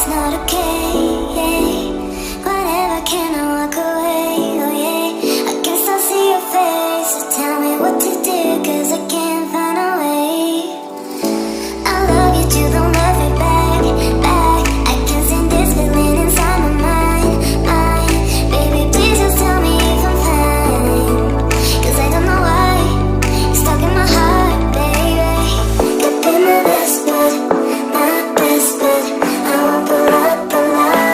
it's not okay, yeah. Whatever, can I walk away, oh yeah. I can still see your face, so tell me what to do, 'cause I can't find a way. I love you too, don't love me back, back. I can't stand this feeling inside my mind, mind. Baby, please just tell me if I'm fine, 'cause I don't know why you're stuck in my heart, baby. Could be my best bud, my best bud. I won't pull up the line.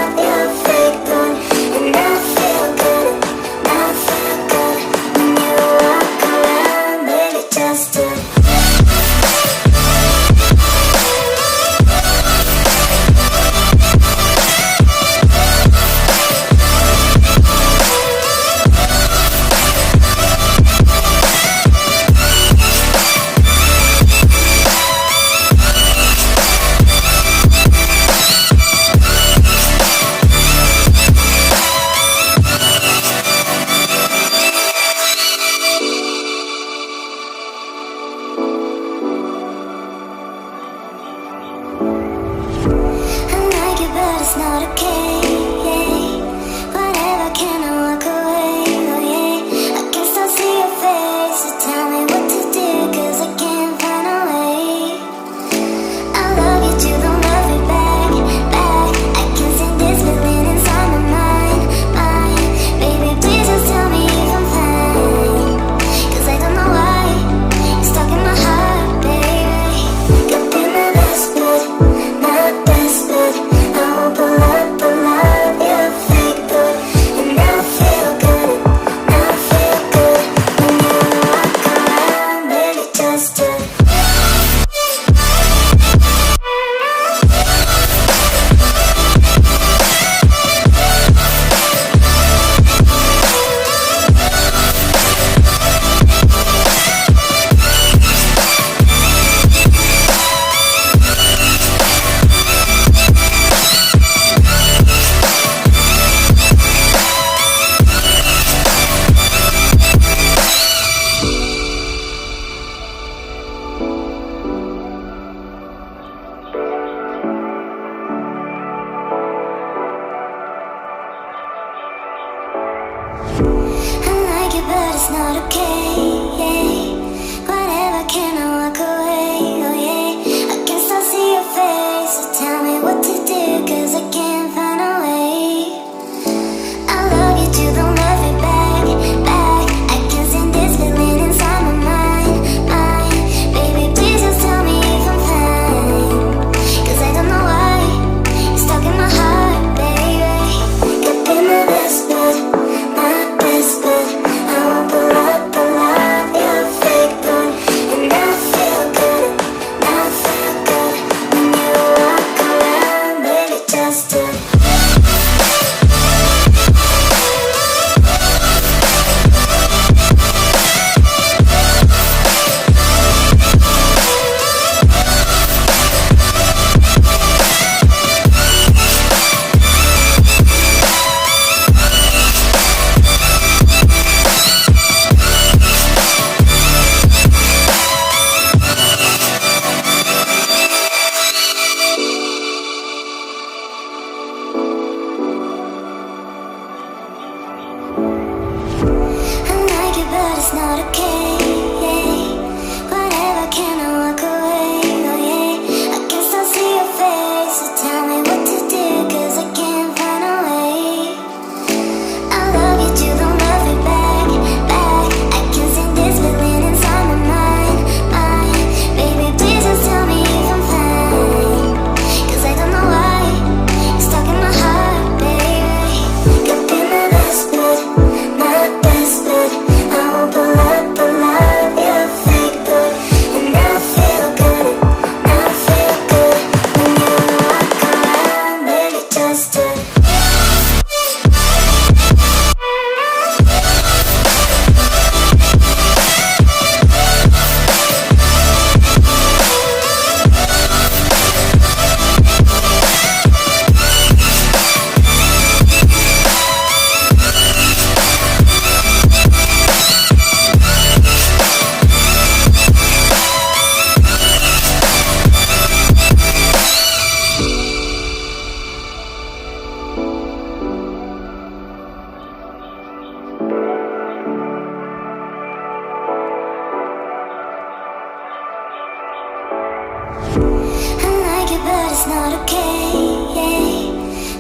okay, yeah.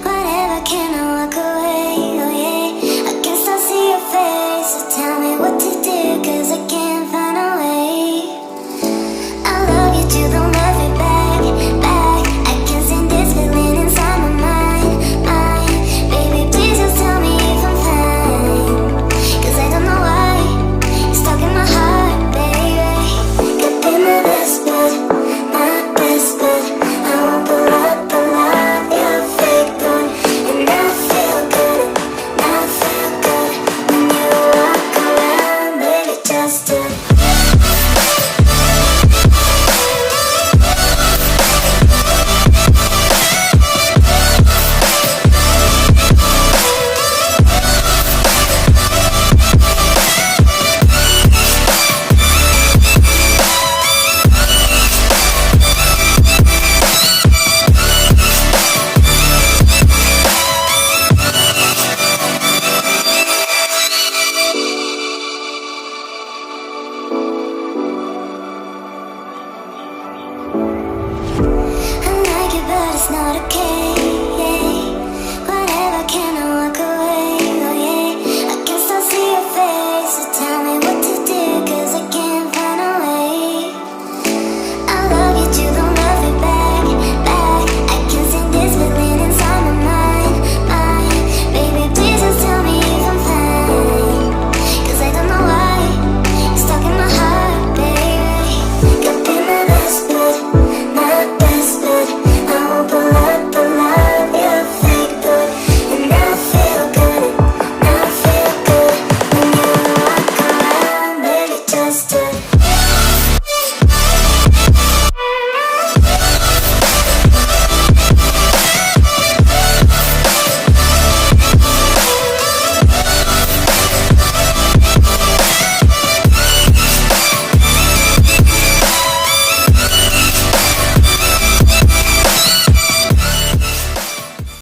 Whatever, can I walk away, oh yeah. I can still see your face, so tell me what to do, 'cause I can't find a way. I love you too, don't love me back, back. I can't stand this feeling inside my mind, mind. Baby, please just tell me if I'm fine, 'cause I don't know why you're stuck in my heart, baby. Could be my best bud, my best bud. I won't pull up, you're a fake one. And I feel good when you walk around, baby, just do